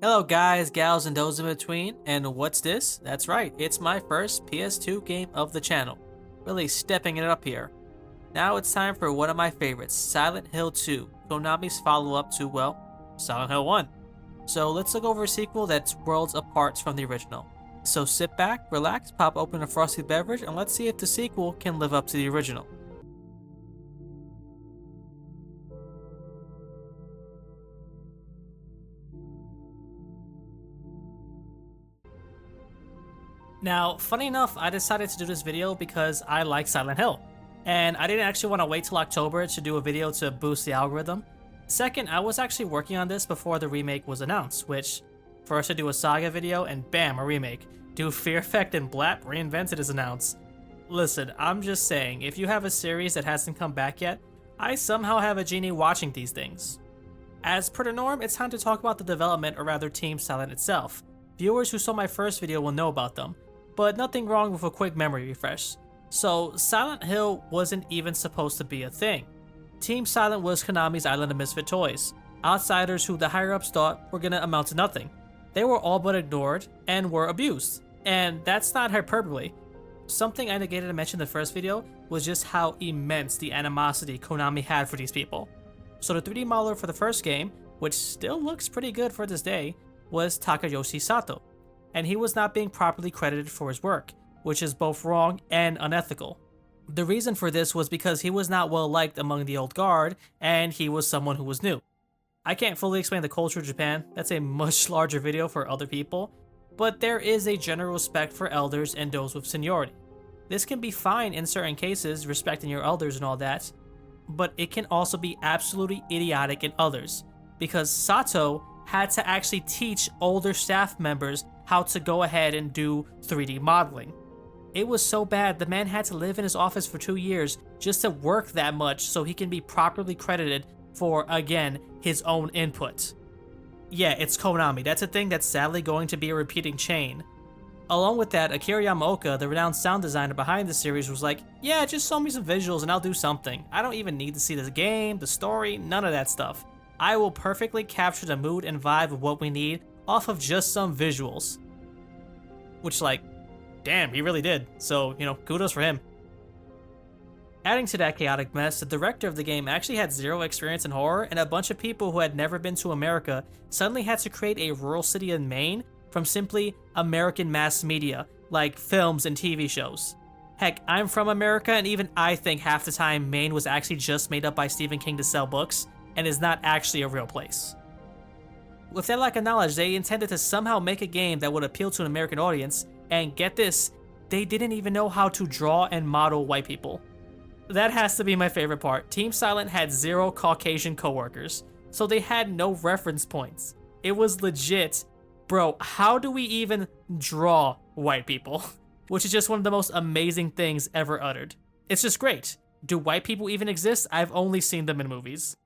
Hello guys, gals, and those in between, and what's this? That's right, it's my first PS2 game of the channel. Really stepping it up here. Now it's time for one of my favorites, Silent Hill 2, Konami's follow-up to, well, Silent Hill 1. So let's look over a sequel that's worlds apart from the original. So sit back, relax, pop open a frosty beverage, and let's see if the sequel can live up to the original. Now, funny enough, I decided to do this video because I like Silent Hill, and I didn't actually want to wait till October to do a video to boost the algorithm. Second, I was actually working on this before the remake was announced, which, first I do a Saga video, and bam, a remake. Do Fear Effect and Blap Reinvented is announced. Listen, I'm just saying, if you have a series that hasn't come back yet, I somehow have a genie watching these things. As per the norm, it's time to talk about the development, or rather Team Silent itself. Viewers who saw my first video will know about them, but nothing wrong with a quick memory refresh. So, Silent Hill wasn't even supposed to be a thing. Team Silent was Konami's island of misfit toys, outsiders who the higher-ups thought were gonna amount to nothing. They were all but ignored and were abused, and that's not hyperbole. Something I negated to mention in the first video was just how immense the animosity Konami had for these people. So the 3D modeler for the first game, which still looks pretty good for this day, was Takayoshi Sato, and he was not being properly credited for his work, which is both wrong and unethical. The reason for this was because he was not well liked among the old guard, and he was someone who was new. I can't fully explain the culture of Japan, that's a much larger video for other people, but there is a general respect for elders and those with seniority. This can be fine in certain cases, respecting your elders and all that, but it can also be absolutely idiotic in others, because Sato had to actually teach older staff members how to go ahead and do 3D modeling. It was so bad, the man had to live in his office for 2 years just to work that much so he can be properly credited for, again, his own input. Yeah, it's Konami, that's a thing that's sadly going to be a repeating chain. Along with that, Akira Yamaoka, the renowned sound designer behind the series, was like, yeah, just show me some visuals and I'll do something. I don't even need to see the game, the story, none of that stuff. I will perfectly capture the mood and vibe of what we need off of just some visuals. Which, like, damn, he really did. So, kudos for him. Adding to that chaotic mess, the director of the game actually had zero experience in horror, and a bunch of people who had never been to America suddenly had to create a rural city in Maine from simply American mass media, like films and TV shows. Heck, I'm from America, and even I think half the time Maine was actually just made up by Stephen King to sell books, and is not actually a real place. With that lack of knowledge, they intended to somehow make a game that would appeal to an American audience, and get this, they didn't even know how to draw and model white people. That has to be my favorite part. Team Silent had zero Caucasian coworkers, so they had no reference points. It was legit, bro, how do we even draw white people? Which is just one of the most amazing things ever uttered. It's just great. Do white people even exist? I've only seen them in movies.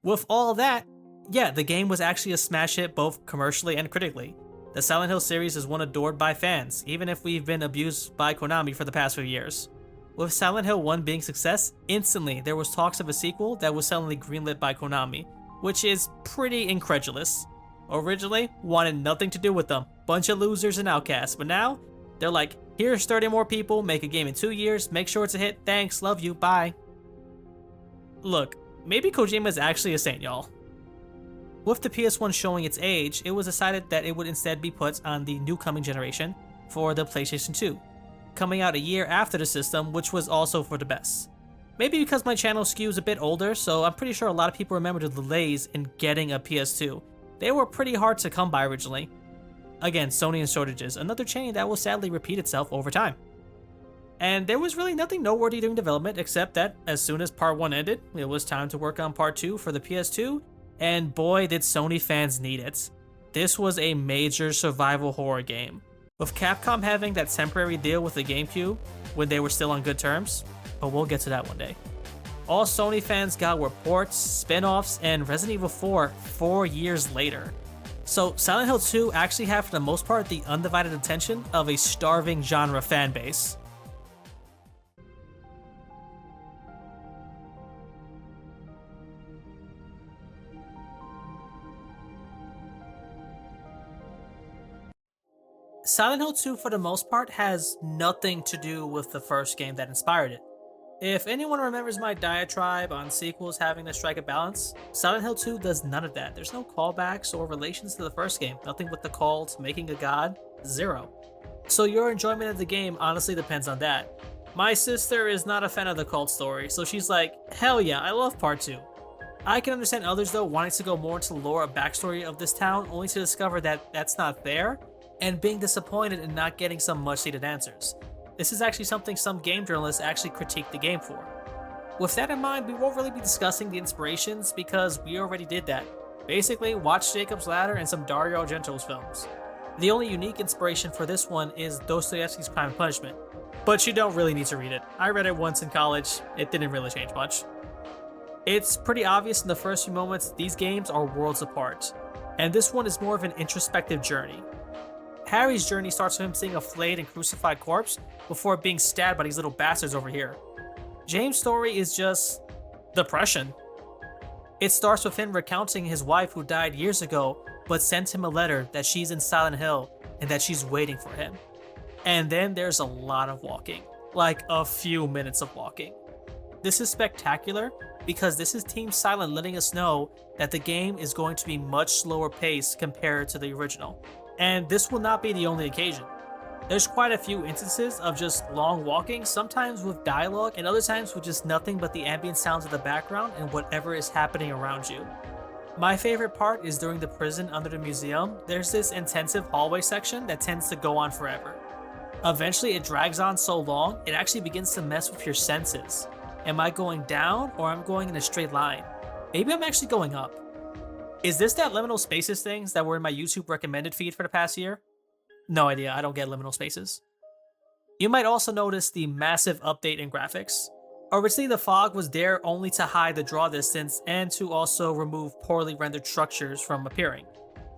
With all that, yeah, the game was actually a smash hit both commercially and critically. The Silent Hill series is one adored by fans, even if we've been abused by Konami for the past few years. With Silent Hill 1 being success, instantly there was talks of a sequel that was suddenly greenlit by Konami, which is pretty incredulous. Originally, wanted nothing to do with them, bunch of losers and outcasts, but now, they're like, here's 30 more people, make a game in 2 years, make sure it's a hit, thanks, love you, bye. Look, maybe Kojima is actually a saint, y'all. With the PS1 showing its age, it was decided that it would instead be put on the new coming generation for the PlayStation 2, coming out a year after the system, which was also for the best. Maybe because my channel skews a bit older, so I'm pretty sure a lot of people remember the delays in getting a PS2. They were pretty hard to come by originally. Again, Sony and shortages, another chain that will sadly repeat itself over time. And there was really nothing noteworthy during development except that as soon as part 1 ended, it was time to work on part 2 for the PS2, and boy did Sony fans need it. This was a major survival horror game. With Capcom having that temporary deal with the GameCube when they were still on good terms, but we'll get to that one day. All Sony fans got were ports, spin-offs, and Resident Evil 4 4 years later. So Silent Hill 2 actually had for the most part the undivided attention of a starving genre fanbase. Silent Hill 2, for the most part, has nothing to do with the first game that inspired it. If anyone remembers my diatribe on sequels having to strike a balance, Silent Hill 2 does none of that. There's no callbacks or relations to the first game, nothing with the cult, making a god, zero. So your enjoyment of the game honestly depends on that. My sister is not a fan of the cult story, so she's like, hell yeah, I love part 2. I can understand others though wanting to go more into the lore and backstory of this town only to discover that that's not there, and being disappointed in not getting some much needed answers. This is actually something some game journalists actually critique the game for. With that in mind, we won't really be discussing the inspirations because we already did that. Basically, watch Jacob's Ladder and some Dario Argento's films. The only unique inspiration for this one is Dostoevsky's Crime and Punishment, but you don't really need to read it. I read it once in college, it didn't really change much. It's pretty obvious in the first few moments these games are worlds apart, and this one is more of an introspective journey. Harry's journey starts with him seeing a flayed and crucified corpse before being stabbed by these little bastards over here. James' story is just depression. It starts with him recounting his wife who died years ago but sent him a letter that she's in Silent Hill and that she's waiting for him. And then there's a lot of walking, like a few minutes of walking. This is spectacular because this is Team Silent letting us know that the game is going to be much slower paced compared to the original. And this will not be the only occasion. There's quite a few instances of just long walking, sometimes with dialogue, and other times with just nothing but the ambient sounds of the background and whatever is happening around you. My favorite part is during the prison under the museum. There's this intensive hallway section that tends to go on forever. Eventually it drags on so long, it actually begins to mess with your senses. Am I going down or am I going in a straight line? Maybe I'm actually going up. Is this that liminal spaces things that were in my YouTube recommended feed for the past year? No idea, I don't get liminal spaces. You might also notice the massive update in graphics. Originally the fog was there only to hide the draw distance and to also remove poorly rendered structures from appearing.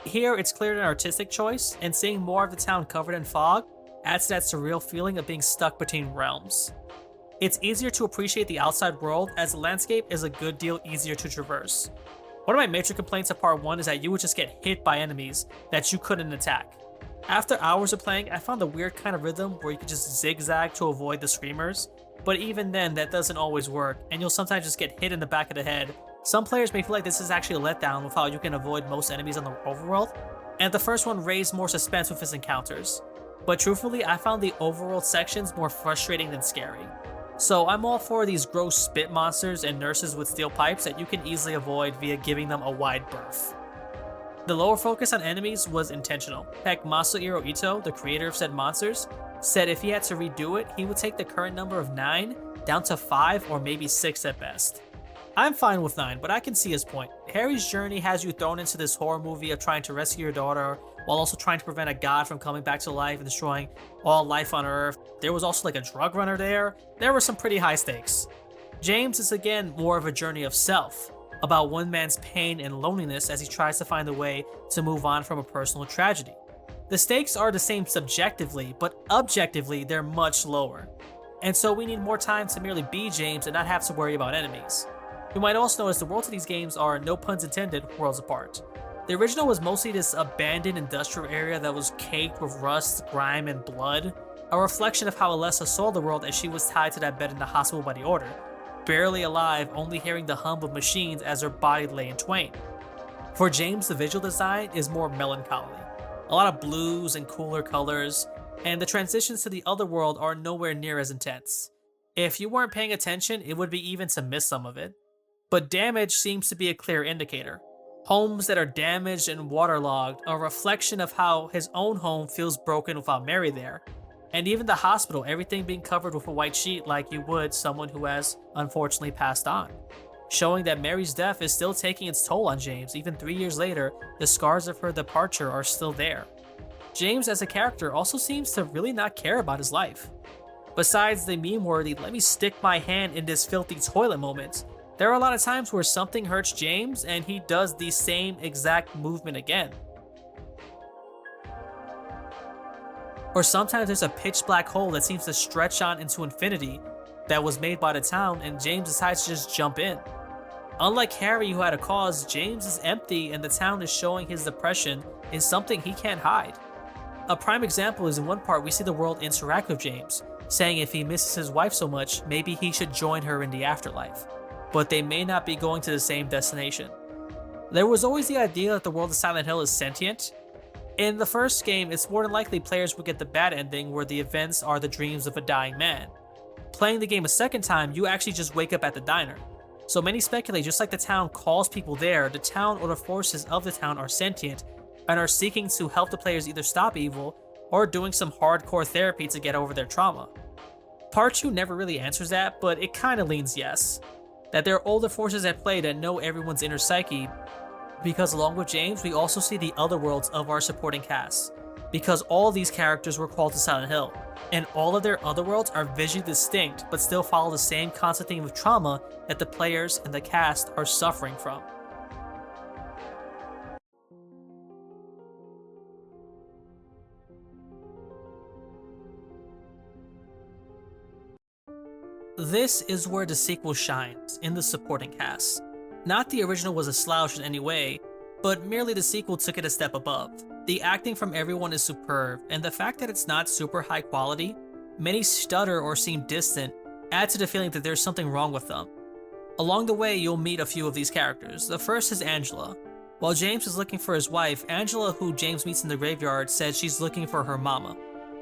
Here it's clearly an artistic choice, and seeing more of the town covered in fog adds to that surreal feeling of being stuck between realms. It's easier to appreciate the outside world as the landscape is a good deal easier to traverse. One of my major complaints of part 1 is that you would just get hit by enemies that you couldn't attack. After hours of playing, I found a weird kind of rhythm where you could just zigzag to avoid the screamers, but even then that doesn't always work, and you'll sometimes just get hit in the back of the head. Some players may feel like this is actually a letdown with how you can avoid most enemies on the overworld, and the first one raised more suspense with its encounters. But truthfully, I found the overworld sections more frustrating than scary. So I'm all for these gross spit monsters and nurses with steel pipes that you can easily avoid via giving them a wide berth. The lower focus on enemies was intentional. Heck, Masahiro Ito, the creator of said monsters, said if he had to redo it, he would take the current number of 9 down to 5 or maybe 6 at best. I'm fine with 9, but I can see his point. Harry's journey has you thrown into this horror movie of trying to rescue your daughter while also trying to prevent a god from coming back to life and destroying all life on Earth. There was also like a drug runner there. There were some pretty high stakes. James is again more of a journey of self, about one man's pain and loneliness as he tries to find a way to move on from a personal tragedy. The stakes are the same subjectively, but objectively they're much lower. And so we need more time to merely be James and not have to worry about enemies. You might also notice the worlds of these games are, no puns intended, worlds apart. The original was mostly this abandoned industrial area that was caked with rust, grime, and blood, a reflection of how Alessa saw the world as she was tied to that bed in the hospital by the Order, barely alive, only hearing the hum of machines as her body lay in twain. For James, the visual design is more melancholy. A lot of blues and cooler colors, and the transitions to the other world are nowhere near as intense. If you weren't paying attention, it would be even to miss some of it. But damage seems to be a clear indicator. Homes that are damaged and waterlogged are a reflection of how his own home feels broken without Mary there. And even the hospital, everything being covered with a white sheet like you would someone who has unfortunately passed on. Showing that Mary's death is still taking its toll on James. Even 3 years later, the scars of her departure are still there. James as a character also seems to really not care about his life. Besides the meme-worthy "let me stick my hand in this filthy toilet" moments, there are a lot of times where something hurts James and he does the same exact movement again. Or sometimes there's a pitch black hole that seems to stretch on into infinity that was made by the town and James decides to just jump in. Unlike Harry, who had a cause, James is empty and the town is showing his depression in something he can't hide. A prime example is in one part we see the world interact with James, saying if he misses his wife so much, maybe he should join her in the afterlife. But they may not be going to the same destination. There was always the idea that the world of Silent Hill is sentient. In the first game, it's more than likely players would get the bad ending where the events are the dreams of a dying man. Playing the game a second time, you actually just wake up at the diner. So many speculate just like the town calls people there, the town or the forces of the town are sentient and are seeking to help the players either stop evil or doing some hardcore therapy to get over their trauma. Part 2 never really answers that, but it kinda leans yes. That there are older forces at play that know everyone's inner psyche, because along with James, we also see the other worlds of our supporting cast. Because all these characters were called to Silent Hill, and all of their other worlds are visually distinct but still follow the same constant theme of trauma that the players and the cast are suffering from. This is where the sequel shines, in the supporting cast. Not the original was a slouch in any way, but merely the sequel took it a step above. The acting from everyone is superb, and the fact that it's not super high quality, many stutter or seem distant, add to the feeling that there's something wrong with them. Along the way, you'll meet a few of these characters. The first is Angela. While James is looking for his wife, Angela, who James meets in the graveyard, says she's looking for her mama,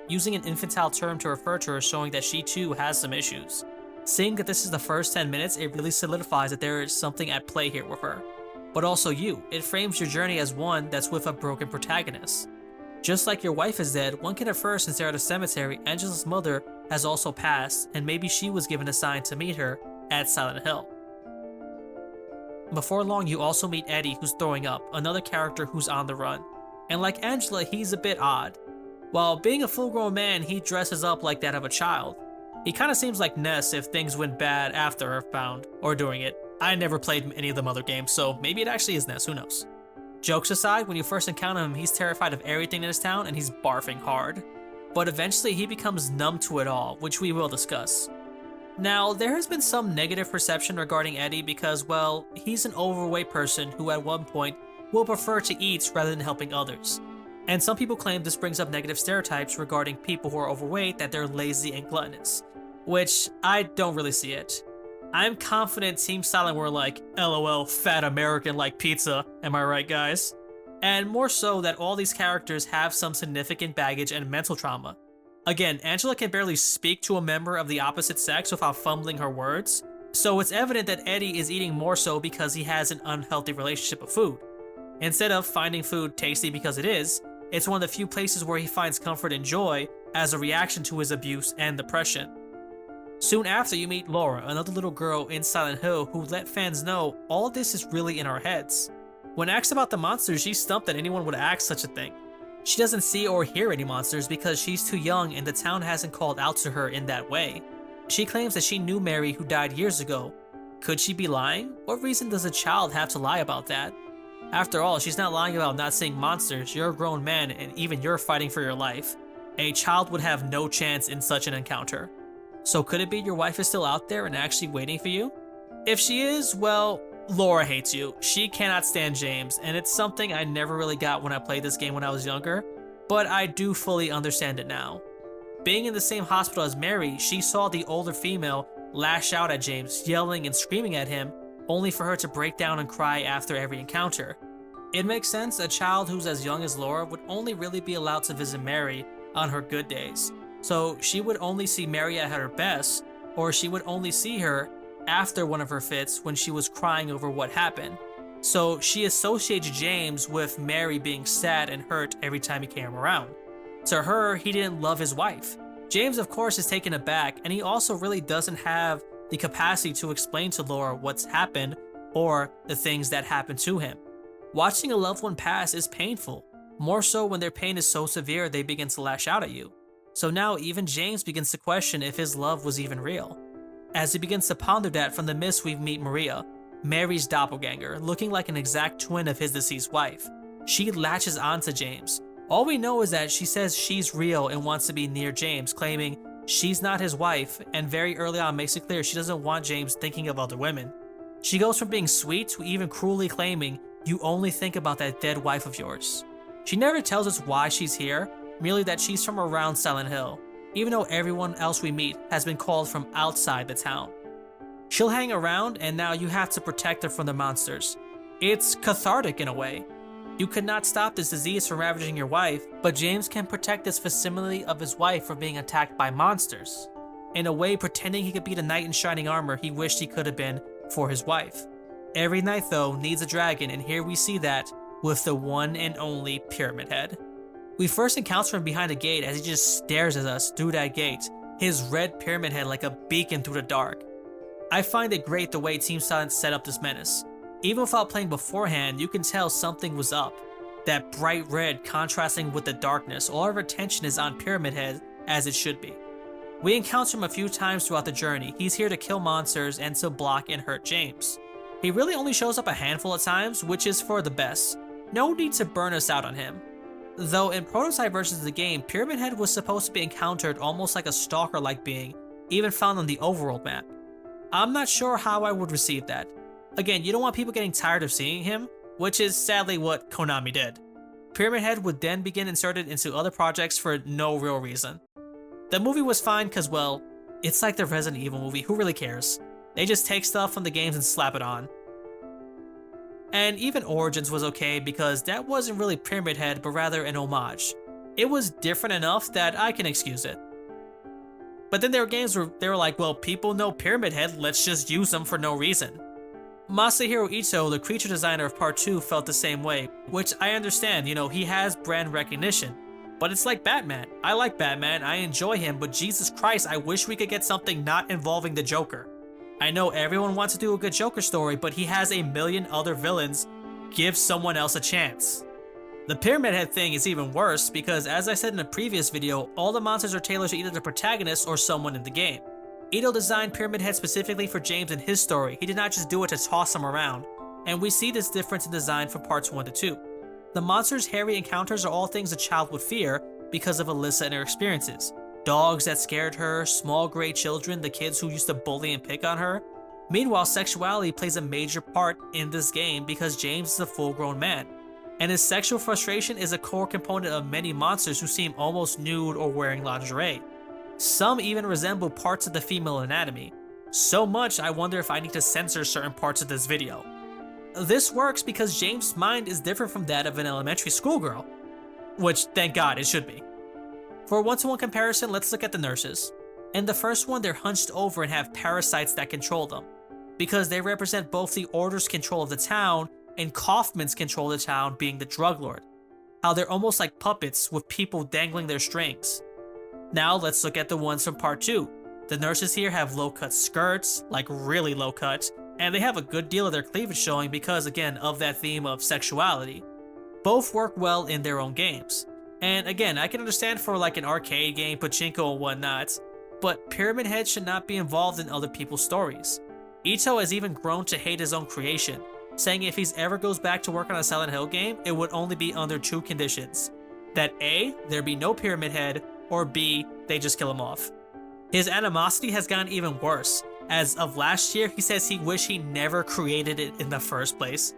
using an infantile term to refer to her, showing that she too has some issues. Seeing that this is the first 10 minutes, it really solidifies that there is something at play here with her. But also you, it frames your journey as one that's with a broken protagonist. Just like your wife is dead, one can infer since they're at a cemetery, Angela's mother has also passed, and maybe she was given a sign to meet her at Silent Hill. Before long, you also meet Eddie, who's throwing up, another character who's on the run. And like Angela, he's a bit odd. While being a full-grown man, he dresses up like that of a child. He kinda seems like Ness if things went bad after Earthbound, or during it. I never played any of them other games, so maybe it actually is Ness, who knows. Jokes aside, when you first encounter him, he's terrified of everything in his town and he's barfing hard. But eventually he becomes numb to it all, which we will discuss. Now, there has been some negative perception regarding Eddie because, well, he's an overweight person who at one point will prefer to eat rather than helping others. And some people claim this brings up negative stereotypes regarding people who are overweight, that they're lazy and gluttonous, which I don't really see it. I'm confident Team Silent were like, LOL, fat American like pizza, am I right guys? And more so that all these characters have some significant baggage and mental trauma. Again, Angela can barely speak to a member of the opposite sex without fumbling her words, so it's evident that Eddie is eating more so because he has an unhealthy relationship with food. Instead of finding food tasty because it is, it's one of the few places where he finds comfort and joy as a reaction to his abuse and depression. Soon after, you meet Laura, another little girl in Silent Hill who let fans know all this is really in our heads. When asked about the monsters, she's stumped that anyone would ask such a thing. She doesn't see or hear any monsters because she's too young and the town hasn't called out to her in that way. She claims that she knew Mary, who died years ago. Could she be lying? What reason does a child have to lie about that? After all, she's not lying about not seeing monsters. You're a grown man and even you're fighting for your life. A child would have no chance in such an encounter. So could it be your wife is still out there and actually waiting for you? If she is, well, Laura hates you. She cannot stand James, and it's something I never really got when I played this game when I was younger, but I do fully understand it now. Being in the same hospital as Mary, she saw the older female lash out at James, yelling and screaming at him, only for her to break down and cry after every encounter. It makes sense a child who's as young as Laura would only really be allowed to visit Mary on her good days. So she would only see Mary at her best, or she would only see her after one of her fits when she was crying over what happened. So she associates James with Mary being sad and hurt every time he came around. To her, he didn't love his wife. James, of course, is taken aback, and he also really doesn't have the capacity to explain to Laura what's happened or the things that happened to him. Watching a loved one pass is painful, more so when their pain is so severe they begin to lash out at you. So now even James begins to question if his love was even real. As he begins to ponder that, from the mist we meet Maria, Mary's doppelganger, looking like an exact twin of his deceased wife. She latches onto James. All we know is that she says she's real and wants to be near James, claiming she's not his wife, and very early on makes it clear she doesn't want James thinking of other women. She goes from being sweet to even cruelly claiming you only think about that dead wife of yours. She never tells us why she's here, merely that she's from around Silent Hill, even though everyone else we meet has been called from outside the town. She'll hang around, and now you have to protect her from the monsters. It's cathartic in a way. You could not stop this disease from ravaging your wife, but James can protect this facsimile of his wife from being attacked by monsters. In a way, pretending he could be the knight in shining armor he wished he could have been for his wife. Every knight, though, needs a dragon, and here we see that with the one and only Pyramid Head. We first encounter him behind a gate as he just stares at us through that gate, his red pyramid head like a beacon through the dark. I find it great the way Team Silent set up this menace. Even without playing beforehand, you can tell something was up. That bright red contrasting with the darkness, all of our attention is on Pyramid Head as it should be. We encounter him a few times throughout the journey. He's here to kill monsters and to block and hurt James. He really only shows up a handful of times, which is for the best. No need to burn us out on him. Though in prototype versions of the game, Pyramid Head was supposed to be encountered almost like a stalker-like being, even found on the overworld map. I'm not sure how I would receive that. Again, you don't want people getting tired of seeing him, which is sadly what Konami did. Pyramid Head would then begin inserted into other projects for no real reason. The movie was fine because, well, it's like the Resident Evil movie, who really cares? They just take stuff from the games and slap it on. And even Origins was okay because that wasn't really Pyramid Head but rather an homage. It was different enough that I can excuse it. But then there were games where they were like, well, people know Pyramid Head, let's just use them for no reason. Masahiro Ito, the creature designer of Part 2, felt the same way, which I understand, he has brand recognition. But it's like Batman. I like Batman, I enjoy him, but Jesus Christ, I wish we could get something not involving the Joker. I know everyone wants to do a good Joker story, but he has a million other villains. Give someone else a chance. The Pyramid Head thing is even worse because, as I said in a previous video, all the monsters are tailored to either the protagonist or someone in the game. Ito designed Pyramid Head specifically for James and his story. He did not just do it to toss him around, and we see this difference in design from parts 1 to 2. The monsters Harry encounters are all things a child would fear because of Alyssa and her experiences. Dogs that scared her, small gray children, the kids who used to bully and pick on her. Meanwhile, sexuality plays a major part in this game because James is a full-grown man, and his sexual frustration is a core component of many monsters who seem almost nude or wearing lingerie. Some even resemble parts of the female anatomy. So much I wonder if I need to censor certain parts of this video. This works because James' mind is different from that of an elementary schoolgirl, which thank God it should be. For a one-to-one comparison, let's look at the nurses. In the first one, they're hunched over and have parasites that control them, because they represent both the Order's control of the town and Kaufman's control of the town being the drug lord. How they're almost like puppets with people dangling their strings. Now let's look at the ones from part 2. The nurses here have low-cut skirts, like really low-cut, and they have a good deal of their cleavage showing because, again, of that theme of sexuality. Both work well in their own games. And again, I can understand for like an arcade game, pachinko and whatnot, but Pyramid Head should not be involved in other people's stories. Ito has even grown to hate his own creation, saying if he ever goes back to work on a Silent Hill game, it would only be under 2 conditions. That A, there be no Pyramid Head, or B, they just kill him off. His animosity has gotten even worse. As of last year, he says he wished he never created it in the first place.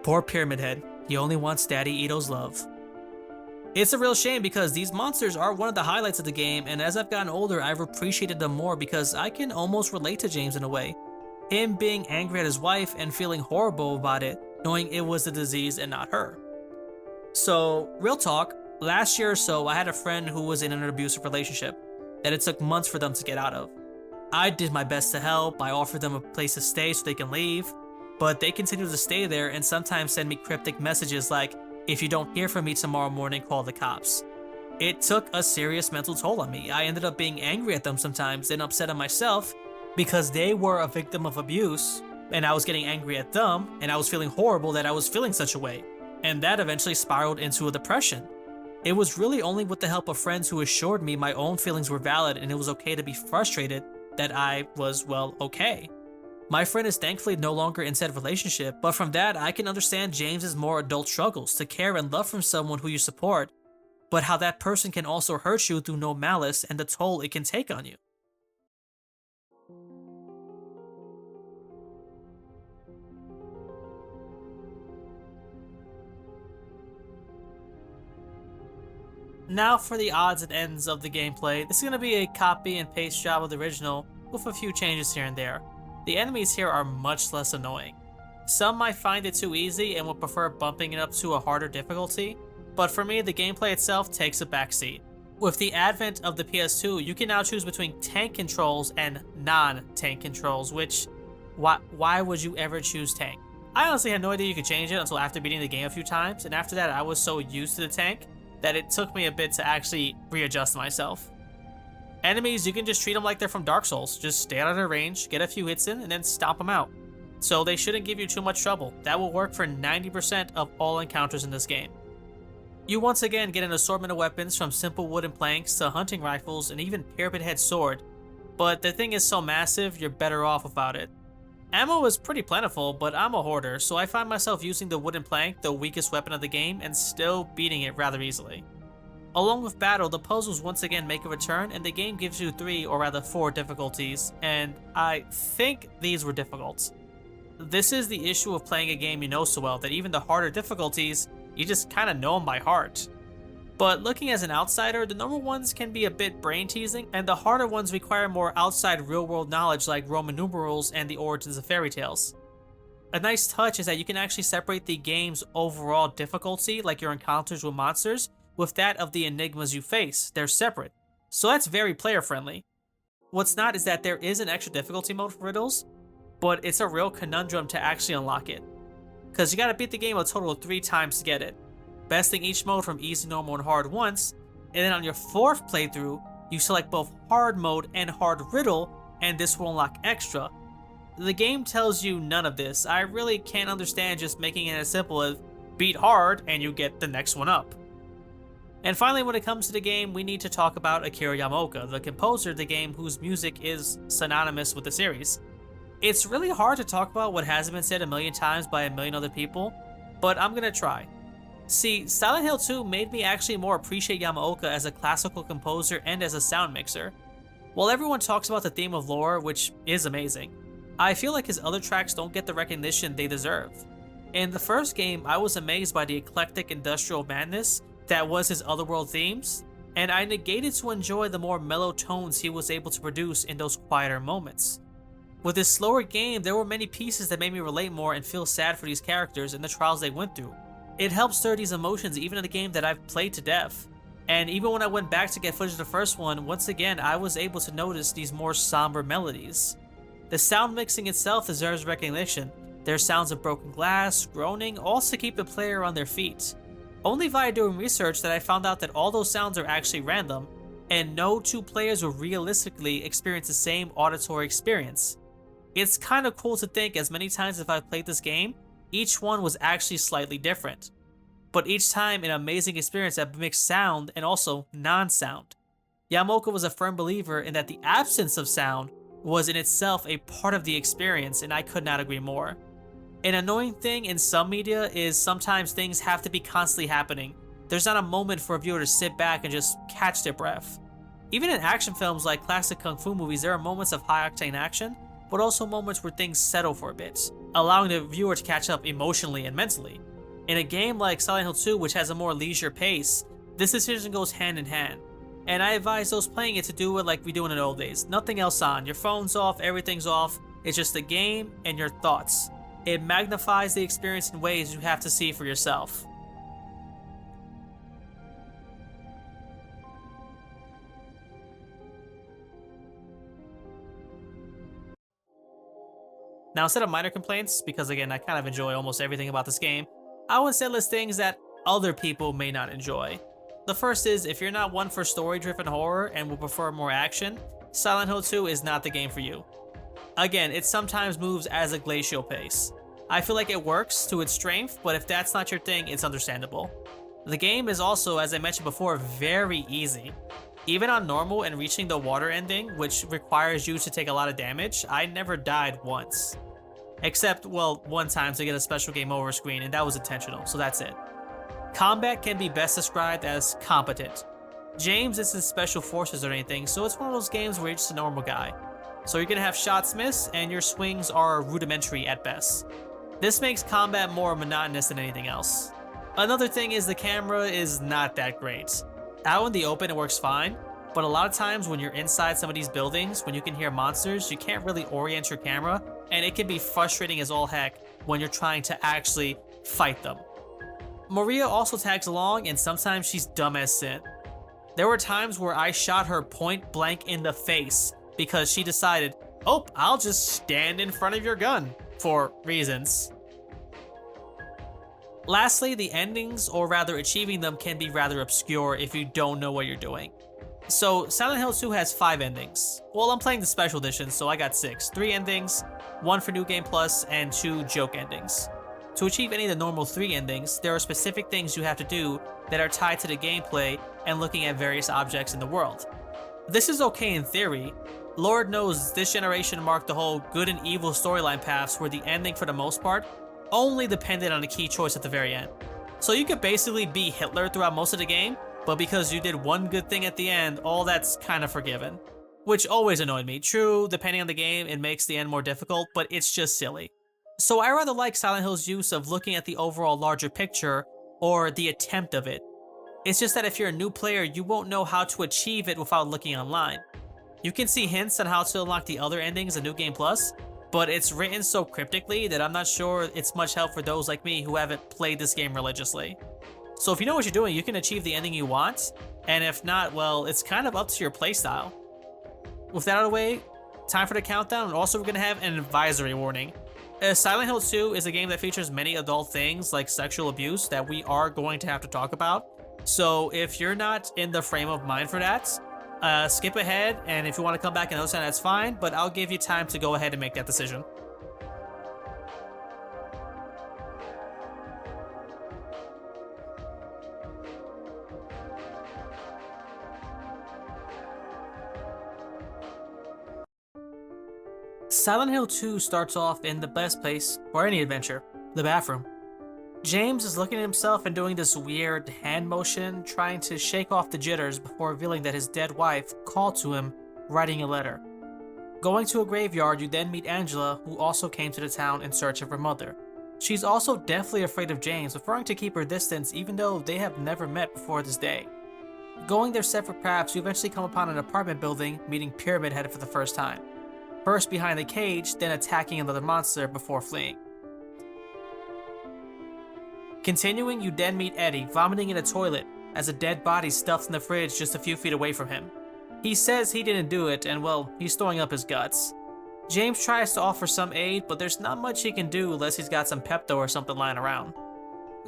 Poor Pyramid Head, he only wants Daddy Ito's love. It's a real shame because these monsters are one of the highlights of the game, and as I've gotten older, I've appreciated them more because I can almost relate to James in a way. Him being angry at his wife and feeling horrible about it, knowing it was the disease and not her. So, real talk, last year or so, I had a friend who was in an abusive relationship that it took months for them to get out of. I did my best to help, I offered them a place to stay so they can leave, but they continue to stay there and sometimes send me cryptic messages like, if you don't hear from me tomorrow morning, call the cops. It took a serious mental toll on me. I ended up being angry at them sometimes and upset at myself because they were a victim of abuse and I was getting angry at them and I was feeling horrible that I was feeling such a way. And that eventually spiraled into a depression. It was really only with the help of friends who assured me my own feelings were valid and it was okay to be frustrated that I was, well, okay. My friend is thankfully no longer in said relationship, but from that I can understand James's more adult struggles to care and love from someone who you support, but how that person can also hurt you through no malice and the toll it can take on you. Now for the odds and ends of the gameplay. This is going to be a copy and paste job of the original with a few changes here and there. The enemies here are much less annoying. Some might find it too easy and would prefer bumping it up to a harder difficulty, but for me the gameplay itself takes a backseat. With the advent of the PS2, you can now choose between tank controls and non-tank controls, which, why would you ever choose tank? I honestly had no idea you could change it until after beating the game a few times, and after that I was so used to the tank that it took me a bit to actually readjust myself. Enemies, you can just treat them like they're from Dark Souls. Just stay out of their range, get a few hits in, and then stomp them out. So they shouldn't give you too much trouble. That will work for 90% of all encounters in this game. You once again get an assortment of weapons from simple wooden planks to hunting rifles and even pyramid head sword, but the thing is so massive you're better off without it. Ammo is pretty plentiful, but I'm a hoarder, so I find myself using the wooden plank, the weakest weapon of the game, and still beating it rather easily. Along with battle, the puzzles once again make a return, and the game gives you 3 or rather 4 difficulties, and I think these were difficult. This is the issue of playing a game you know so well, that even the harder difficulties, you just kinda know them by heart. But looking as an outsider, the normal ones can be a bit brain-teasing, and the harder ones require more outside real-world knowledge like Roman numerals and the origins of fairy tales. A nice touch is that you can actually separate the game's overall difficulty, like your encounters with monsters, with that of the enigmas you face. They're separate, so that's very player-friendly. What's not is that there is an extra difficulty mode for riddles, but it's a real conundrum to actually unlock it, because you gotta beat the game a total of 3 times to get it, besting each mode from easy, normal, and hard once, and then on your 4th playthrough, you select both hard mode and hard riddle, and this will unlock extra. The game tells you none of this. I really can't understand just making it as simple as beat hard and you get the next one up. And finally, when it comes to the game, we need to talk about Akira Yamaoka, the composer of the game whose music is synonymous with the series. It's really hard to talk about what hasn't been said a million times by a million other people, but I'm gonna try. See, Silent Hill 2 made me actually more appreciate Yamaoka as a classical composer and as a sound mixer. While everyone talks about the theme of lore, which is amazing, I feel like his other tracks don't get the recognition they deserve. In the first game, I was amazed by the eclectic industrial madness that was his Otherworld themes, and I negated to enjoy the more mellow tones he was able to produce in those quieter moments. With this slower game, there were many pieces that made me relate more and feel sad for these characters and the trials they went through. It helped stir these emotions even in a game that I've played to death. And even when I went back to get footage of the first one, once again I was able to notice these more somber melodies. The sound mixing itself deserves recognition. There are sounds of broken glass, groaning, all to keep the player on their feet. Only via doing research that I found out that all those sounds are actually random, and no 2 players will realistically experience the same auditory experience. It's kinda cool to think as many times as I've played this game, each one was actually slightly different, but each time an amazing experience that mixed sound and also non-sound. Yamaoka was a firm believer in that the absence of sound was in itself a part of the experience, and I could not agree more. An annoying thing in some media is sometimes things have to be constantly happening. There's not a moment for a viewer to sit back and just catch their breath. Even in action films like classic kung fu movies, there are moments of high-octane action, but also moments where things settle for a bit, allowing the viewer to catch up emotionally and mentally. In a game like Silent Hill 2, which has a more leisure pace, this decision goes hand in hand, and I advise those playing it to do it like we do in the old days. Nothing else on, your phone's off, everything's off, it's just the game and your thoughts. It magnifies the experience in ways you have to see for yourself. Now, instead of minor complaints, because again I kind of enjoy almost everything about this game, I would say list things that other people may not enjoy. The first is, if you're not one for story-driven horror and will prefer more action, Silent Hill 2 is not the game for you. Again, it sometimes moves as a glacial pace. I feel like it works to its strength, but if that's not your thing, it's understandable. The game is also, as I mentioned before, very easy. Even on normal and reaching the water ending, which requires you to take a lot of damage, I never died once. Except, well, one time to get a special game over screen, and that was intentional, so that's it. Combat can be best described as competent. James isn't special forces or anything, so it's one of those games where you're just a normal guy. So you're gonna have shots miss, and your swings are rudimentary at best. This makes combat more monotonous than anything else. Another thing is the camera is not that great. Out in the open, it works fine, but a lot of times when you're inside some of these buildings, when you can hear monsters, you can't really orient your camera, and it can be frustrating as all heck when you're trying to actually fight them. Maria also tags along, and sometimes she's dumb as sin. There were times where I shot her point blank in the face because she decided, oh, I'll just stand in front of your gun, for reasons. Lastly, the endings, or rather achieving them, can be rather obscure if you don't know what you're doing. So, Silent Hill 2 has 5 endings. Well, I'm playing the special edition, so I got 6. 3 endings, 1 for New Game Plus, and 2 joke endings. To achieve any of the normal 3 endings, there are specific things you have to do that are tied to the gameplay and looking at various objects in the world. This is okay in theory. Lord knows this generation marked the whole good and evil storyline paths where the ending, for the most part, only depended on a key choice at the very end. So you could basically be Hitler throughout most of the game, but because you did one good thing at the end, all that's kind of forgiven. Which always annoyed me. True, depending on the game, it makes the end more difficult, but it's just silly. So I rather like Silent Hill's use of looking at the overall larger picture, or the attempt of it. It's just that if you're a new player, you won't know how to achieve it without looking online. You can see hints on how to unlock the other endings in New Game Plus, but it's written so cryptically that I'm not sure it's much help for those like me who haven't played this game religiously. So if you know what you're doing, you can achieve the ending you want, and if not, well, it's kind of up to your playstyle. With that out of the way, time for the countdown, and also we're going to have an advisory warning. Silent Hill 2 is a game that features many adult things like sexual abuse that we are going to have to talk about. So if you're not in the frame of mind for that, skip ahead, and if you want to come back and understand, that's fine, but I'll give you time to go ahead and make that decision. Silent Hill 2 starts off in the best place for any adventure, the bathroom. James is looking at himself and doing this weird hand motion, trying to shake off the jitters before revealing that his dead wife called to him, writing a letter. Going to a graveyard, you then meet Angela, who also came to the town in search of her mother. She's also deathly afraid of James, preferring to keep her distance even though they have never met before this day. Going their separate paths, you eventually come upon an apartment building, meeting Pyramid Head for the first time. First behind the cage, then attacking another monster before fleeing. Continuing, you then meet Eddie, vomiting in a toilet as a dead body stuffed in the fridge just a few feet away from him. He says he didn't do it, and well, he's throwing up his guts. James tries to offer some aid, but there's not much he can do unless he's got some Pepto or something lying around.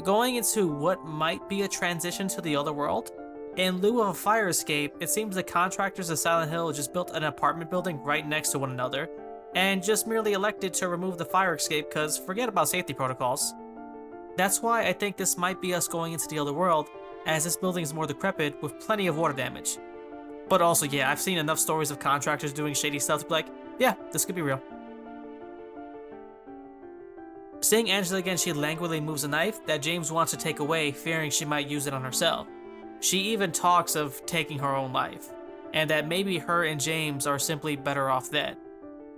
Going into what might be a transition to the other world, in lieu of a fire escape, it seems the contractors of Silent Hill just built an apartment building right next to one another, and just merely elected to remove the fire escape because forget about safety protocols. That's why I think this might be us going into the other world, as this building is more decrepit with plenty of water damage. But also, yeah, I've seen enough stories of contractors doing shady stuff to be like, yeah, this could be real. Seeing Angela again, she languidly moves a knife that James wants to take away, fearing she might use it on herself. She even talks of taking her own life, and that maybe her and James are simply better off dead.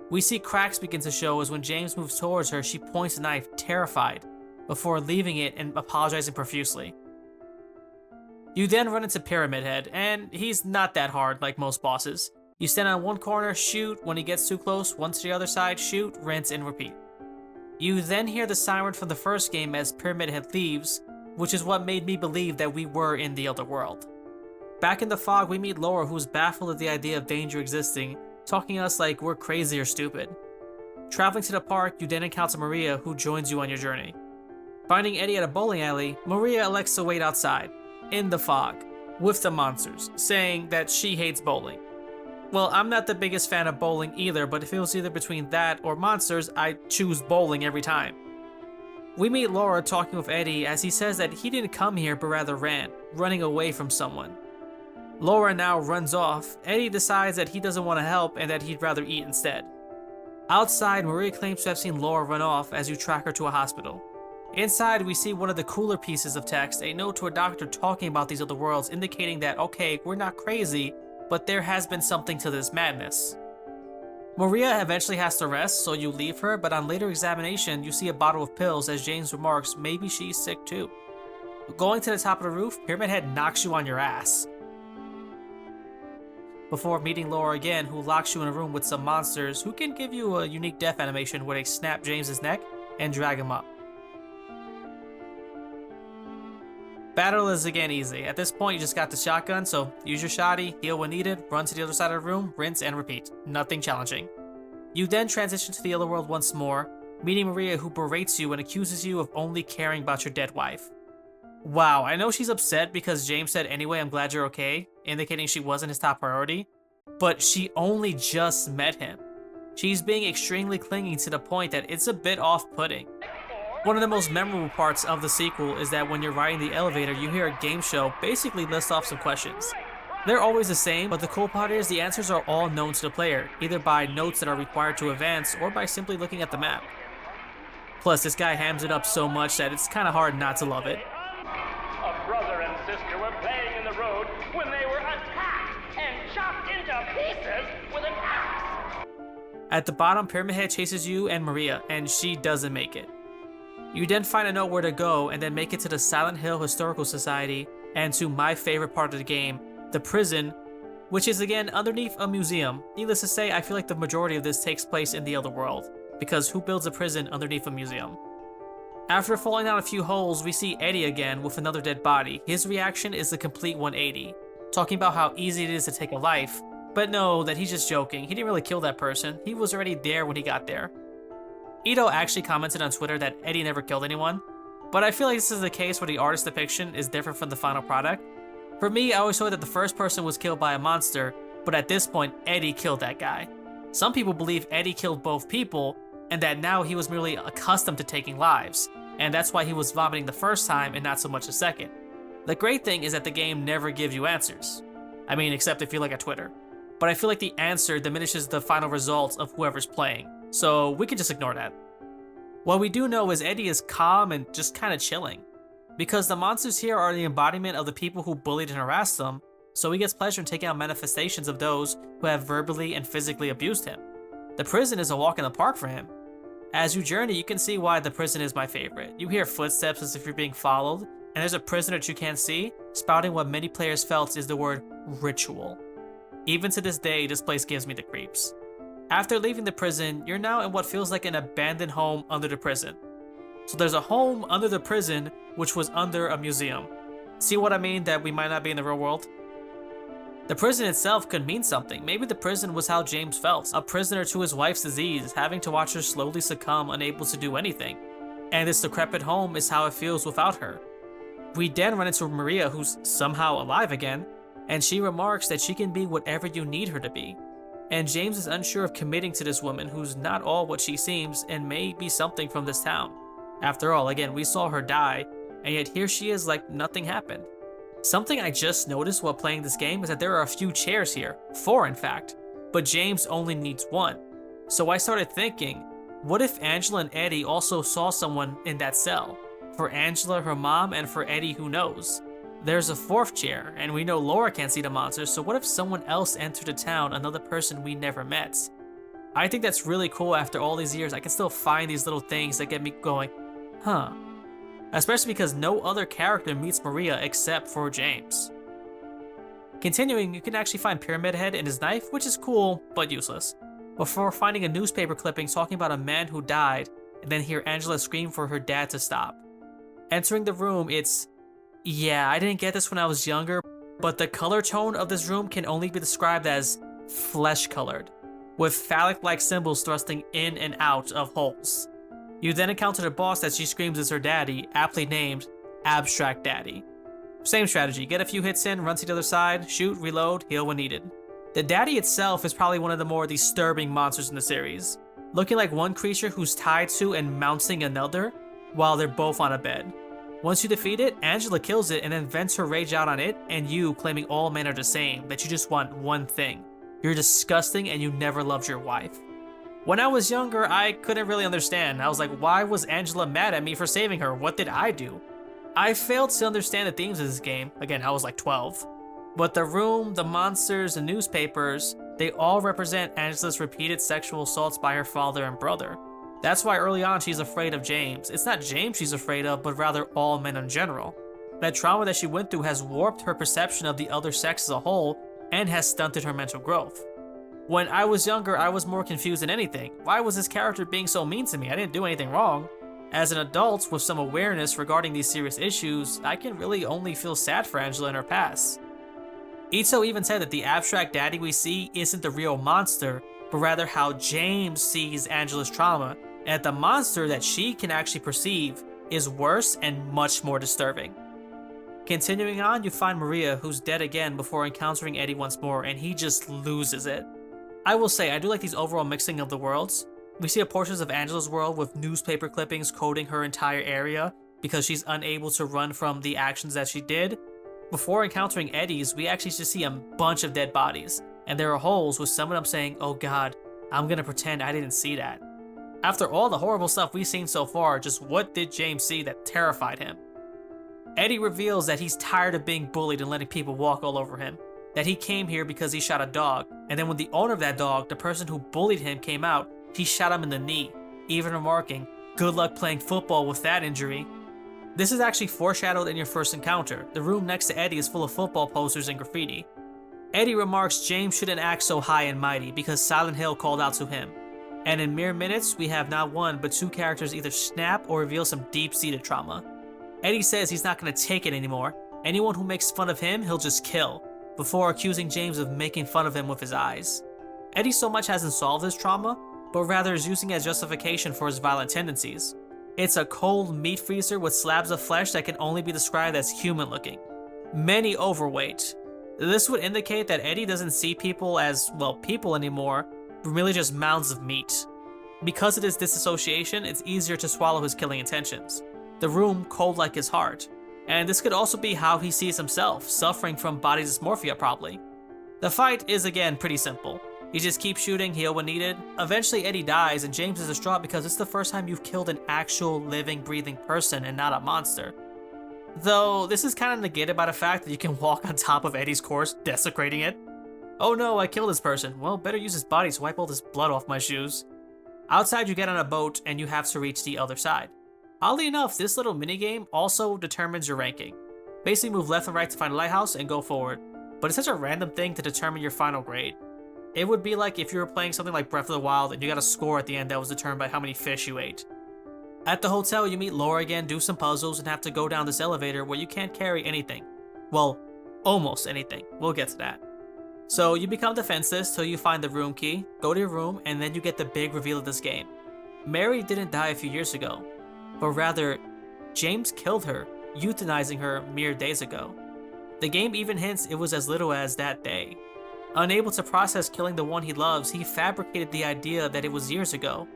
We see cracks begin to show as when James moves towards her, she points the knife, terrified, before leaving it and apologizing profusely. You then run into Pyramid Head, and he's not that hard like most bosses. You stand on one corner, shoot, when he gets too close, once to the other side, shoot, rinse, and repeat. You then hear the siren from the first game as Pyramid Head leaves, which is what made me believe that we were in the other world. Back in the fog, we meet Laura, who's baffled at the idea of danger existing, talking to us like we're crazy or stupid. Traveling to the park, you then encounter Maria, who joins you on your journey. Finding Eddie at a bowling alley, Maria elects to wait outside, in the fog, with the monsters, saying that she hates bowling. Well, I'm not the biggest fan of bowling either, but if it was either between that or monsters, I'd choose bowling every time. We meet Laura talking with Eddie as he says that he didn't come here but rather ran, running away from someone. Laura now runs off. Eddie decides that he doesn't want to help and that he'd rather eat instead. Outside, Maria claims to have seen Laura run off as you track her to a hospital. Inside, we see one of the cooler pieces of text, a note to a doctor talking about these other worlds, indicating that, okay, we're not crazy, but there has been something to this madness. Maria eventually has to rest, so you leave her, but on later examination, you see a bottle of pills as James remarks maybe she's sick too. Going to the top of the roof, Pyramid Head knocks you on your ass. before meeting Laura again, who locks you in a room with some monsters who can give you a unique death animation where they snap James's neck and drag him up. Battle is again easy. At this point, you just got the shotgun, so use your shotty, heal when needed, run to the other side of the room, rinse and repeat. Nothing challenging. You then transition to the other world once more, meeting Maria, who berates you and accuses you of only caring about your dead wife. Wow, I know she's upset because James said, "Anyway, I'm glad you're okay," indicating she wasn't his top priority, but she only just met him. She's being extremely clingy to the point that it's a bit off-putting. One of the most memorable parts of the sequel is that when you're riding the elevator, you hear a game show basically list off some questions. They're always the same, but the cool part is the answers are all known to the player, either by notes that are required to advance or by simply looking at the map. Plus, this guy hams it up so much that it's kinda hard not to love it. A brother and sister were playing in the road when they were attacked and chopped into pieces with an axe. At the bottom, Pyramid Head chases you and Maria, and she doesn't make it. You then find a note where to go and then make it to the Silent Hill Historical Society and to my favorite part of the game, the prison, which is again underneath a museum. Needless to say, I feel like the majority of this takes place in the other world, because who builds a prison underneath a museum? After falling down a few holes, we see Eddie again with another dead body. His reaction is a complete 180, talking about how easy it is to take a life, but no, that he's just joking. He didn't really kill that person. He was already there when he got there. Ito actually commented on Twitter that Eddie never killed anyone, but I feel like this is the case where the artist's depiction is different from the final product. For me, I always thought that the first person was killed by a monster, but at this point, Eddie killed that guy. Some people believe Eddie killed both people, and that now he was merely accustomed to taking lives, and that's why he was vomiting the first time and not so much the second. The great thing is that the game never gives you answers. I mean, except if you look at Twitter. But I feel like the answer diminishes the final results of whoever's playing, so we can just ignore that. What we do know is Eddie is calm and just kinda chilling, because the monsters here are the embodiment of the people who bullied and harassed them, so he gets pleasure in taking out manifestations of those who have verbally and physically abused him. The prison is a walk in the park for him. As you journey, you can see why the prison is my favorite. You hear footsteps as if you're being followed, and there's a prisoner that you can't see, spouting what many players felt is the word ritual. Even to this day, this place gives me the creeps. After leaving the prison, you're now in what feels like an abandoned home under the prison. So there's a home under the prison, which was under a museum. See what I mean that we might not be in the real world? The prison itself could mean something. Maybe the prison was how James felt, a prisoner to his wife's disease, having to watch her slowly succumb, unable to do anything. And this decrepit home is how it feels without her. We then run into Maria, who's somehow alive again, and she remarks that she can be whatever you need her to be. And James is unsure of committing to this woman who's not all what she seems and may be something from this town. After all, again, we saw her die, and yet here she is like nothing happened. Something I just noticed while playing this game is that there are a few chairs here, 4 in fact, but James only needs 1. So I started thinking, what if Angela and Eddie also saw someone in that cell? For Angela, her mom, and for Eddie, who knows? There's a 4th chair, and we know Laura can't see the monsters, so what if someone else entered the town, another person we never met? I think that's really cool. After all these years, I can still find these little things that get me going, huh? Especially because no other character meets Maria except for James. Continuing, you can actually find Pyramid Head and his knife, which is cool, but useless, before finding a newspaper clipping talking about a man who died, and then hear Angela scream for her dad to stop. Entering the room, it's... yeah, I didn't get this when I was younger, but the color tone of this room can only be described as flesh-colored, with phallic-like symbols thrusting in and out of holes. You then encounter the boss that she screams is her daddy, aptly named Abstract Daddy. Same strategy, get a few hits in, run to the other side, shoot, reload, heal when needed. The daddy itself is probably one of the more disturbing monsters in the series, looking like one creature who's tied to and mounting another while they're both on a bed. Once you defeat it, Angela kills it and then vents her rage out on it and you, claiming all men are the same, that you just want one thing. You're disgusting and you never loved your wife. When I was younger, I couldn't really understand. I was like, why was Angela mad at me for saving her? What did I do? I failed to understand the themes of this game. Again, I was like 12. But the room, the monsters, the newspapers, they all represent Angela's repeated sexual assaults by her father and brother. That's why early on she's afraid of James. It's not James she's afraid of, but rather all men in general. That trauma that she went through has warped her perception of the other sex as a whole, and has stunted her mental growth. When I was younger, I was more confused than anything. Why was this character being so mean to me? I didn't do anything wrong. As an adult with some awareness regarding these serious issues, I can really only feel sad for Angela in her past. Ito even said that the abstract daddy we see isn't the real monster, but rather how James sees Angela's trauma, and that the monster that she can actually perceive is worse and much more disturbing. Continuing on, you find Maria, who's dead again before encountering Eddie once more, and he just loses it. I will say, I do like these overall mixing of the worlds. We see portions of Angela's world with newspaper clippings coding her entire area because she's unable to run from the actions that she did. Before encountering Eddie's, we actually just see a bunch of dead bodies, and there are holes with some of them saying, "Oh god, I'm gonna pretend I didn't see that." After all the horrible stuff we've seen so far, just what did James see that terrified him? Eddie reveals that he's tired of being bullied and letting people walk all over him, that he came here because he shot a dog, and then when the owner of that dog, the person who bullied him, came out, he shot him in the knee, even remarking, "Good luck playing football with that injury." This is actually foreshadowed in your first encounter. The room next to Eddie is full of football posters and graffiti. Eddie remarks James shouldn't act so high and mighty because Silent Hill called out to him. And in mere minutes, we have not one but two characters either snap or reveal some deep-seated trauma. Eddie says he's not going to take it anymore. Anyone who makes fun of him, he'll just kill, before accusing James of making fun of him with his eyes. Eddie so much hasn't solved his trauma, but rather is using it as justification for his violent tendencies. It's a cold meat freezer with slabs of flesh that can only be described as human-looking. Many overweight. This would indicate that Eddie doesn't see people as, well, people anymore, but really just mounds of meat. Because of this disassociation, it's easier to swallow his killing intentions. The room cold like his heart. And this could also be how he sees himself, suffering from body dysmorphia probably. The fight is again pretty simple. You just keep shooting, heal when needed. Eventually Eddie dies and James is distraught because it's the first time you've killed an actual living, breathing person and not a monster. Though this is kind of negated by the fact that you can walk on top of Eddie's corpse, desecrating it. Oh no, I killed this person. Well, better use his body to wipe all this blood off my shoes. Outside you get on a boat and you have to reach the other side. Oddly enough, this little minigame also determines your ranking. Basically move left and right to find a lighthouse and go forward. But it's such a random thing to determine your final grade. It would be like if you were playing something like Breath of the Wild and you got a score at the end that was determined by how many fish you ate. At the hotel, you meet Laura again, do some puzzles, and have to go down this elevator where you can't carry anything. Well, almost anything. We'll get to that. So you become defenseless till you find the room key, go to your room, and then you get the big reveal of this game. Mary didn't die a few years ago, but rather, James killed her, euthanizing her mere days ago. The game even hints it was as little as that day. Unable to process killing the one he loves, he fabricated the idea that it was years ago.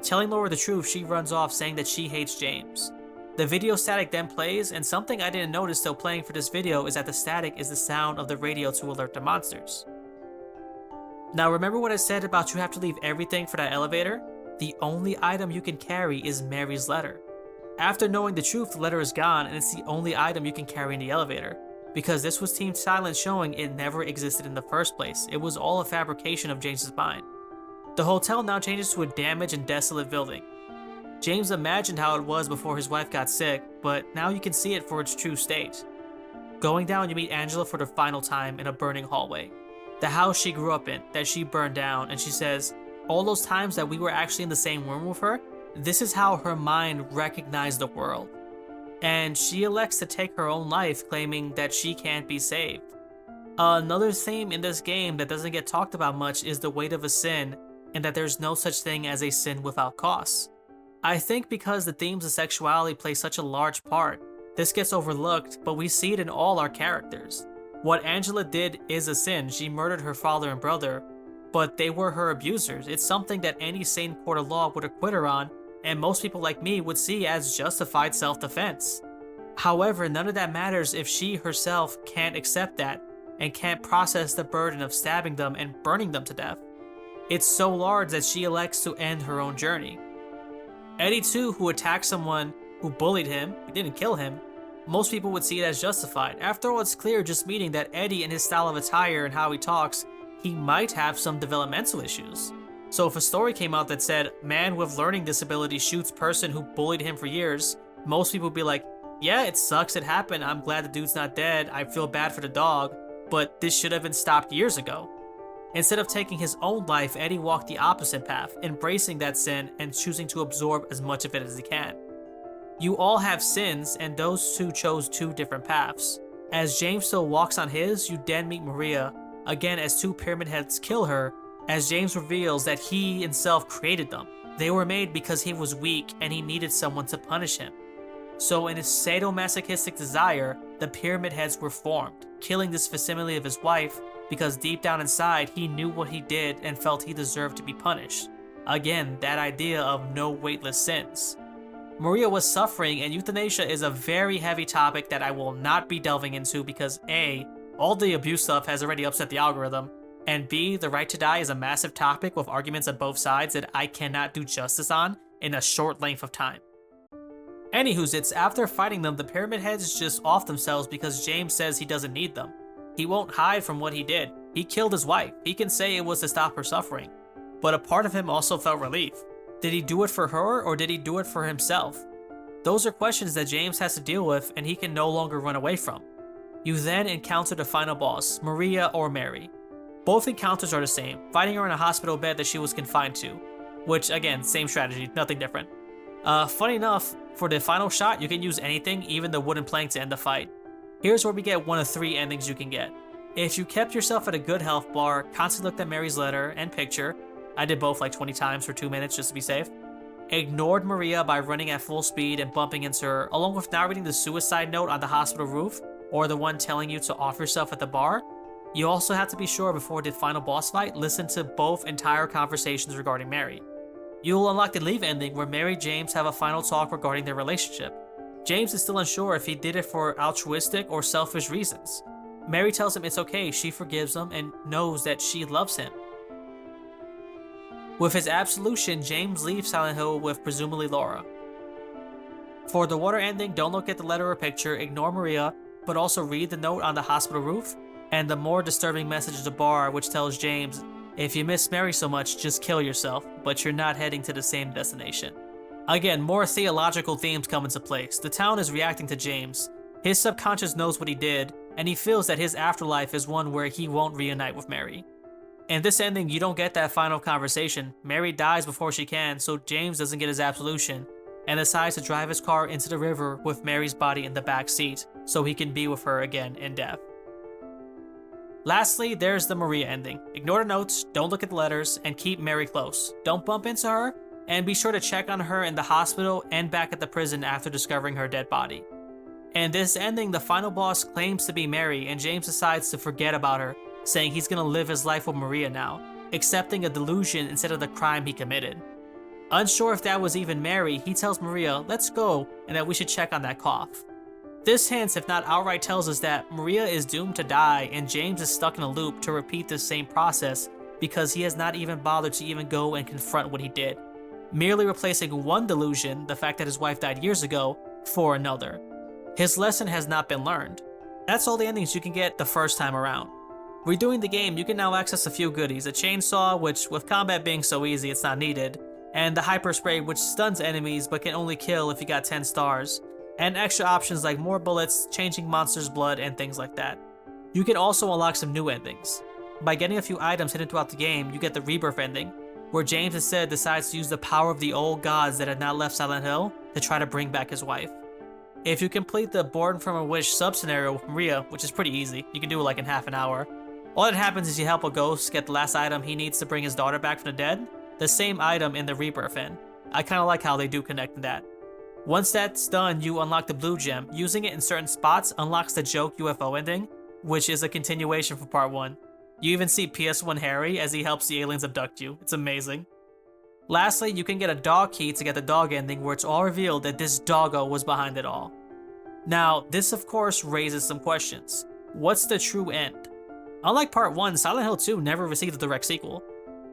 Telling Laura the truth, she runs off saying that she hates James. The video static then plays, and something I didn't notice till playing for this video is that the static is the sound of the radio to alert the monsters. Now remember what I said about you have to leave everything for that elevator? The only item you can carry is Mary's letter. After knowing the truth, the letter is gone and it's the only item you can carry in the elevator. Because this was Team Silent showing it never existed in the first place. It was all a fabrication of James's mind. The hotel now changes to a damaged and desolate building. James imagined how it was before his wife got sick, but now you can see it for its true state. Going down, you meet Angela for the final time in a burning hallway. The house she grew up in, that she burned down, and she says, all those times that we were actually in the same room with her, this is how her mind recognized the world. And she elects to take her own life, claiming that she can't be saved. Another theme in this game that doesn't get talked about much is the weight of a sin, and that there's no such thing as a sin without cost. I think because the themes of sexuality play such a large part, this gets overlooked, but we see it in all our characters. What Angela did is a sin. She murdered her father and brother, but they were her abusers. It's something that any sane court of law would acquit her on, and most people like me would see as justified self-defense. However, none of that matters if she herself can't accept that, and can't process the burden of stabbing them and burning them to death. It's so large that she elects to end her own journey. Eddie too, who attacked someone who bullied him, he didn't kill him, most people would see it as justified. After all, it's clear just meeting that Eddie and his style of attire and how he talks, he might have some developmental issues. So if a story came out that said, man with learning disability shoots person who bullied him for years, most people would be like, yeah, it sucks it happened, I'm glad the dude's not dead, I feel bad for the dog, but this should have been stopped years ago. Instead of taking his own life, Eddie walked the opposite path, embracing that sin and choosing to absorb as much of it as he can. You all have sins, and those two chose two different paths. As James still walks on his, you then meet Maria, again as two pyramid heads kill her, as James reveals that he himself created them. They were made because he was weak and he needed someone to punish him. So in his sadomasochistic desire, the pyramid heads were formed, killing this facsimile of his wife because deep down inside he knew what he did and felt he deserved to be punished. Again, that idea of no weightless sins. Maria was suffering, and euthanasia is a very heavy topic that I will not be delving into because A, all the abuse stuff has already upset the algorithm, and B, the right to die is a massive topic with arguments on both sides that I cannot do justice on in a short length of time. Anywho's, it's after fighting them, the pyramid heads just off themselves because James says he doesn't need them. He won't hide from what he did. He killed his wife. He can say it was to stop her suffering. But a part of him also felt relief. Did he do it for her, or did he do it for himself? Those are questions that James has to deal with and he can no longer run away from. You then encounter the final boss, Maria or Mary. Both encounters are the same, fighting her in a hospital bed that she was confined to. Which, again, same strategy, nothing different. Funny enough, for the final shot, you can use anything, even the wooden plank to end the fight. Here's where we get one of 3 endings you can get. If you kept yourself at a good health bar, constantly looked at Mary's letter and picture, I did both like 20 times for 2 minutes just to be safe, ignored Maria by running at full speed and bumping into her, along with not reading the suicide note on the hospital roof, or the one telling you to off yourself at the bar, you also have to be sure before the final boss fight, listen to both entire conversations regarding Mary. You'll unlock the leave ending where Mary and James have a final talk regarding their relationship. James is still unsure if he did it for altruistic or selfish reasons. Mary tells him it's okay, she forgives him and knows that she loves him. With his absolution, James leaves Silent Hill with presumably Laura. For the water ending, don't look at the letter or picture, ignore Maria, but also read the note on the hospital roof, and the more disturbing message at the bar which tells James, if you miss Mary so much, just kill yourself, but you're not heading to the same destination. Again, more theological themes come into place. The town is reacting to James. His subconscious knows what he did, and he feels that his afterlife is one where he won't reunite with Mary. In this ending, you don't get that final conversation. Mary dies before she can, so James doesn't get his absolution, and decides to drive his car into the river with Mary's body in the back seat, so he can be with her again in death. Lastly, there's the Maria ending. Ignore the notes, don't look at the letters, and keep Mary close. Don't bump into her, and be sure to check on her in the hospital and back at the prison after discovering her dead body. In this ending, the final boss claims to be Mary, and James decides to forget about her, saying he's gonna live his life with Maria now, accepting a delusion instead of the crime he committed. Unsure if that was even Mary, he tells Maria, let's go, and that we should check on that cough. This hints, if not outright tells us that Maria is doomed to die and James is stuck in a loop to repeat the same process because he has not even bothered to even go and confront what he did, merely replacing one delusion, the fact that his wife died years ago, for another. His lesson has not been learned. That's all the endings you can get the first time around. Redoing the game, you can now access a few goodies, a chainsaw, which with combat being so easy it's not needed, and the hyper spray, which stuns enemies but can only kill if you got 10 stars, and extra options like more bullets, changing monsters' blood, and things like that. You can also unlock some new endings. By getting a few items hidden throughout the game, you get the Rebirth ending, where James instead decides to use the power of the old gods that had not left Silent Hill to try to bring back his wife. If you complete the Born from a Wish sub-scenario with Maria, which is pretty easy, you can do it like in half an hour, all that happens is you help a ghost get the last item he needs to bring his daughter back from the dead, the same item in the Rebirth end. I kinda like how they do connect that. Once that's done, you unlock the blue gem. Using it in certain spots unlocks the joke UFO ending, which is a continuation from part 1. You even see PS1 Harry as he helps the aliens abduct you. It's amazing. Lastly, you can get a dog key to get the dog ending, where it's all revealed that this doggo was behind it all. Now, this of course raises some questions. What's the true end? Unlike part 1, Silent Hill 2 never received a direct sequel.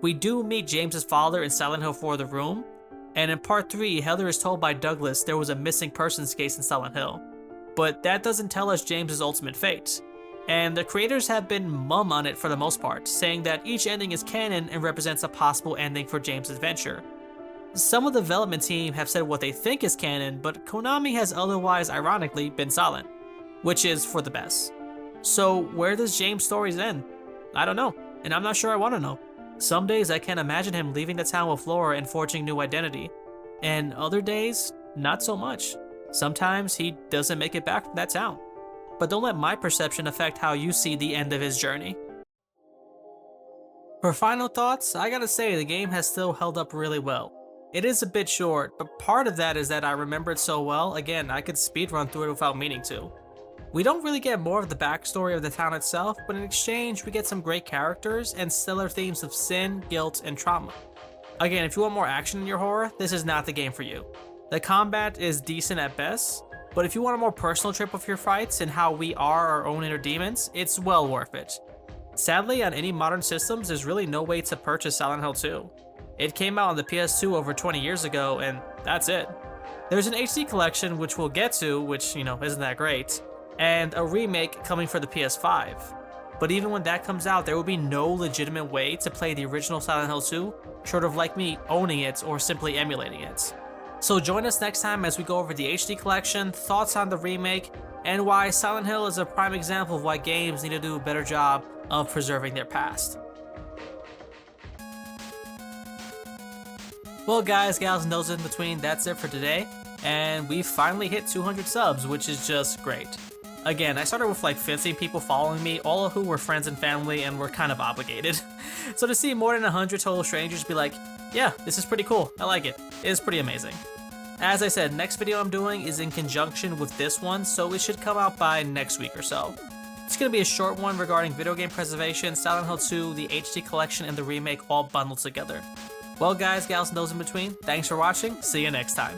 We do meet James's father in Silent Hill 4: The Room, and in part 3, Heather is told by Douglas there was a missing persons case in Silent Hill. But that doesn't tell us James's ultimate fate. And the creators have been mum on it for the most part, saying that each ending is canon and represents a possible ending for James' adventure. Some of the development team have said what they think is canon, but Konami has otherwise ironically been silent, which is for the best. So where does James' stories end? I don't know, and I'm not sure I want to know. Some days I can't imagine him leaving the town with Laura and forging new identity, and other days, not so much. Sometimes he doesn't make it back from that town. But don't let my perception affect how you see the end of his journey. For final thoughts, I gotta say the game has still held up really well. It is a bit short, but part of that is that I remember it so well, again, I could speedrun through it without meaning to. We don't really get more of the backstory of the town itself, but in exchange we get some great characters and stellar themes of sin, guilt, and trauma. Again, if you want more action in your horror, this is not the game for you. The combat is decent at best, but if you want a more personal trip of your fights and how we are our own inner demons, it's well worth it. Sadly, on any modern systems, there's really no way to purchase Silent Hill 2. It came out on the PS2 over 20 years ago, and that's it. There's an HD collection, which we'll get to, which, isn't that great, and a remake coming for the PS5. But even when that comes out, there will be no legitimate way to play the original Silent Hill 2, short of like me owning it or simply emulating it. So join us next time as we go over the HD collection, thoughts on the remake, and why Silent Hill is a prime example of why games need to do a better job of preserving their past. Well guys, gals, and those in between, that's it for today, and we finally hit 200 subs, which is just great. Again, I started with like 15 people following me, all of who were friends and family and were kind of obligated. So to see more than 100 total strangers be like, yeah, this is pretty cool, I like it, is pretty amazing. As I said, next video I'm doing is in conjunction with this one, so it should come out by next week or so. It's going to be a short one regarding video game preservation, Silent Hill 2, the HD collection, and the remake all bundled together. Well guys, gals, and those in between, thanks for watching, see you next time.